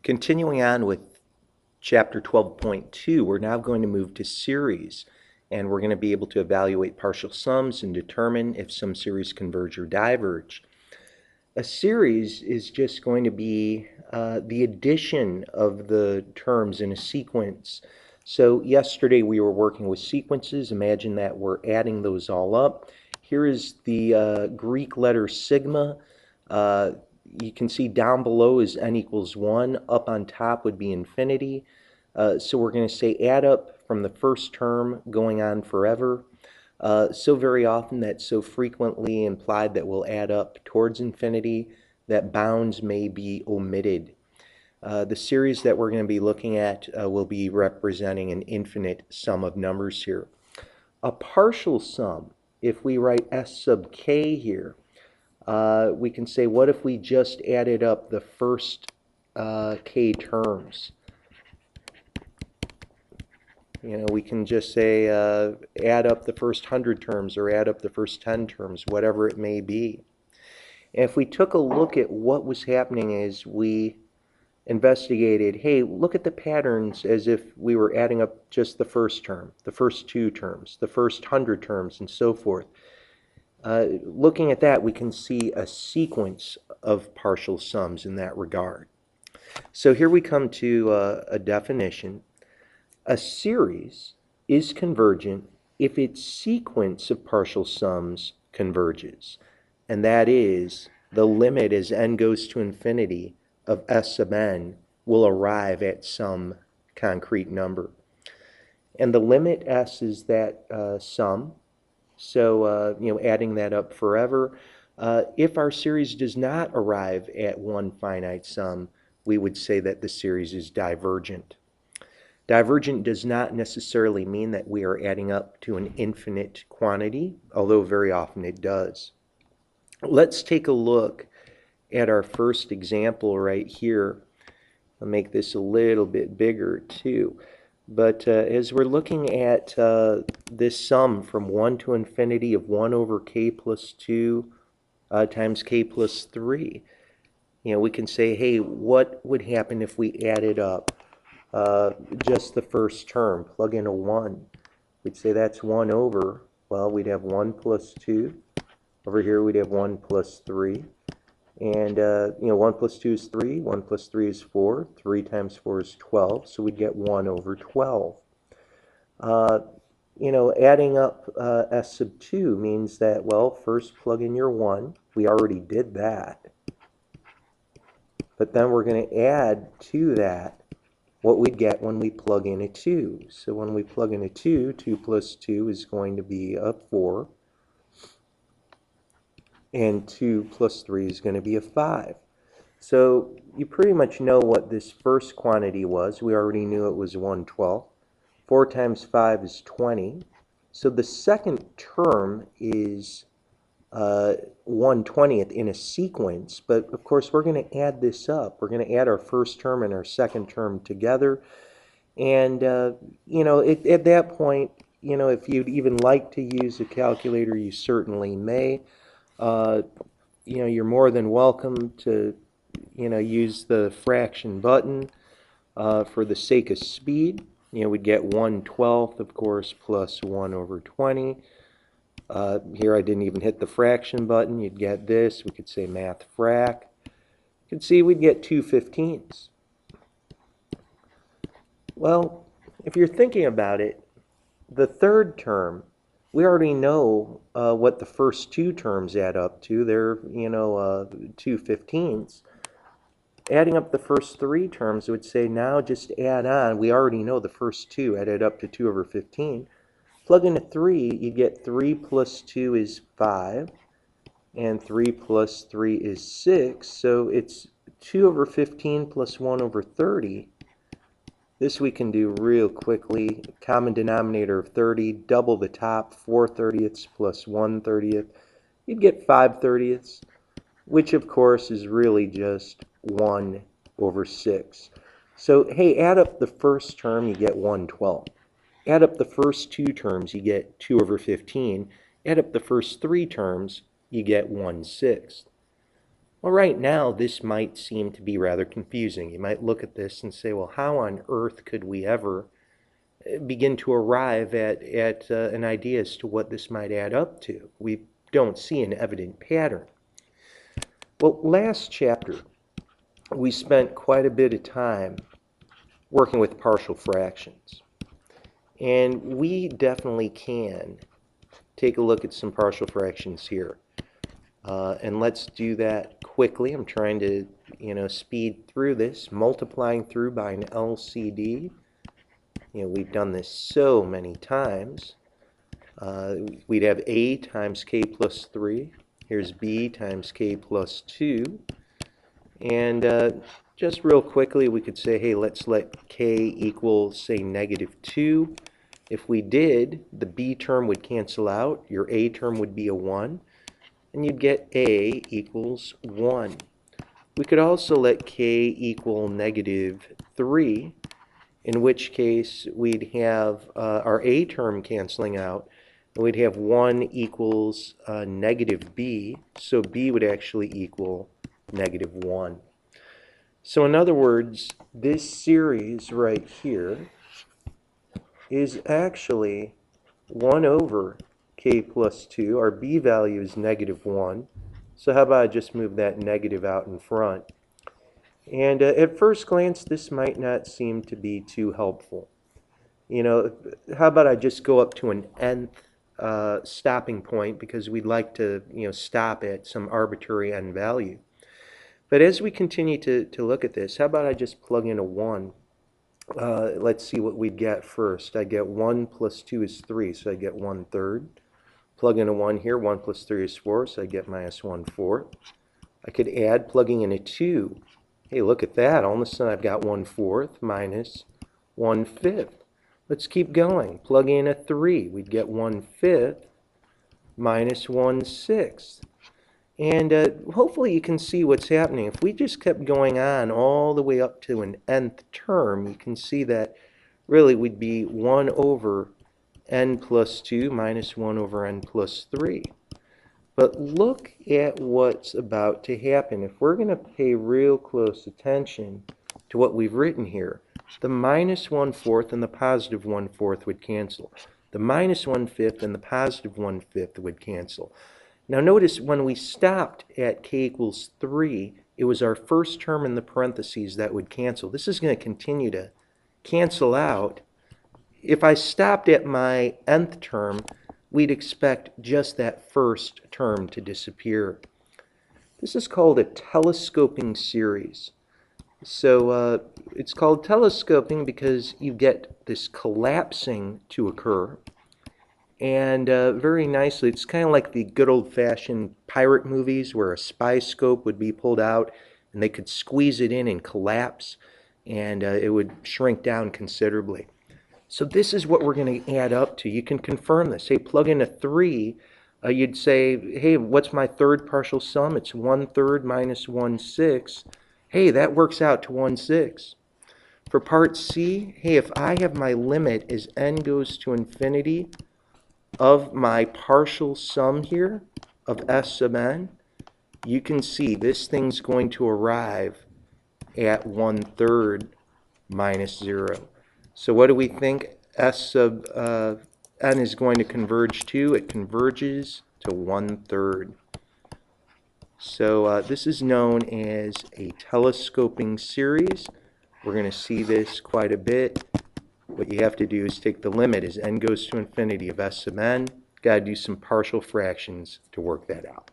Continuing on with chapter 12.2, we're now going to move to series, and we're going to be able to evaluate partial sums and determine if some series converge or diverge. A series is just going to be the addition of the terms in a sequence. So yesterday we were working with sequences. Imagine that we're adding those all up. Here is the Greek letter sigma. You can see down below is n equals 1. Up on top would be infinity. So we're going to say add up from the first term going on forever. So very often that's so frequently implied that we'll add up towards infinity that bounds may be omitted. The series that we're going to be looking at will be representing an infinite sum of numbers here. A partial sum, if we write s sub k here, we can say, what if we just added up the first k terms? You know, we can just say add up the first 100 terms or add up the first 10 terms, whatever it may be. And if we took a look at what was happening as we investigated, hey, look at the patterns as if we were adding up just the first term, the first 2 terms, the first 100 terms, and so forth. Looking at that, we can see a sequence of partial sums in that regard. So here we come to a definition. A series is convergent if its sequence of partial sums converges, and that is the limit as n goes to infinity of s sub n will arrive at some concrete number. And the limit s is that sum, so adding that up forever. If our series does not arrive at one finite sum, we would say that the series is divergent. Divergent does not necessarily mean that we are adding up to an infinite quantity, although very often it does. Let's take a look at our first example right here. I'll make this a little bit bigger too. But as we're looking at this sum from 1 to infinity of 1 over k plus 2 times k plus 3, we can say, hey, what would happen if we added up just the first term? Plug in a 1. We'd say that's 1 over, well, we'd have 1 plus 2. Over here we'd have 1 plus 3. And 1 plus 2 is 3, 1 plus 3 is 4, 3 times 4 is 12, so we'd get 1 over 12. Adding up s sub 2 means that, well, first plug in your 1. We already did that. But then we're going to add to that what we get when we plug in a 2. So when we plug in a 2, 2 plus 2 is going to be a 4. And 2 plus 3 is going to be a 5. So you pretty much know what this first quantity was. We already knew it was 1/12. 4 times 5 is 20. So the second term is 1/20th in a sequence, but of course we're going to add this up. We're going to add our first term and our second term together. And, at that point, if you'd even like to use a calculator, you certainly may. You're more than welcome to, use the fraction button for the sake of speed. We'd get 1/12, of course, plus 1 over 20. Here I didn't even hit the fraction button. You'd get this. We could say math frac. You can see we'd get 2/15. Well, if you're thinking about it, the third term, we already know what the first 2 terms add up to. They're, 2/15. Adding up the first 3 terms would say now just add on. We already know the first 2 added up to 2 over 15. Plug in a 3, you get 3 plus 2 is 5, and 3 plus 3 is 6. So it's 2 over 15 plus 1 over 30. This we can do real quickly. Common denominator of 30, double the top, 4/30ths plus 1/30th. You'd get 5/30ths, which of course is really just 1 over 6. So, hey, add up the first term, you get 1/12. Add up the first 2 terms, you get 2 over 15. Add up the first 3 terms, you get 1/6. Well, right now, this might seem to be rather confusing. You might look at this and say, well, how on earth could we ever begin to arrive at an idea as to what this might add up to? We don't see an evident pattern. Well, last chapter, we spent quite a bit of time working with partial fractions. And we definitely can take a look at some partial fractions here. And let's do that quickly. I'm trying to, speed through this, multiplying through by an LCD. We've done this so many times. We'd have A times K plus 3. Here's B times K plus 2. And just real quickly, we could say, hey, let's let K equal, say, -2. If we did, the B term would cancel out. Your A term would be a 1. And you'd get A equals 1. We could also let K equal -3, in which case we'd have our A term canceling out, and we'd have 1 equals -B, so B would actually equal -1. So in other words, this series right here is actually 1 over K plus 2. Our B value is -1. So how about I just move that negative out in front? And at first glance, this might not seem to be too helpful. How about I just go up to an nth stopping point, because we'd like to stop at some arbitrary n value. But as we continue to look at this, how about I just plug in a 1? Let's see what we'd get first. I get 1 plus 2 is 3, so I get 1/3. Plug in a 1 here, 1 plus 3 is 4, so I get -1/4. I could add, plugging in a 2. Hey, look at that. All of a sudden I've got 1/4 minus 1/5. Let's keep going. Plug in a 3. We'd get 1/5 minus 1/6. And hopefully you can see what's happening. If we just kept going on all the way up to an nth term, you can see that really we'd be 1 over n plus 2 minus 1 over n plus 3. But look at what's about to happen. If we're going to pay real close attention to what we've written here, the -1/4 and the +1/4 would cancel. The -1/5 and the +1/5 would cancel. Now notice when we stopped at K equals 3, it was our first term in the parentheses that would cancel. This is going to continue to cancel out. If I stopped at my nth term, we'd expect just that first term to disappear. This is called a telescoping series. So it's called telescoping because you get this collapsing to occur. And very nicely, it's kind of like the good old-fashioned pirate movies where a spy scope would be pulled out and they could squeeze it in and collapse, and it would shrink down considerably. So this is what we're going to add up to. You can confirm this. Hey, plug in a 3. You'd say, hey, what's my third partial sum? It's 1/3 minus 1/6. Hey, that works out to 1/6. For part C, hey, if I have my limit as n goes to infinity of my partial sum here of s sub n, you can see this thing's going to arrive at 1/3 minus 0. So what do we think s sub n is going to converge to? It converges to 1/3. So this is known as a telescoping series. We're going to see this quite a bit. What you have to do is take the limit as n goes to infinity of s sub n. Got to do some partial fractions to work that out.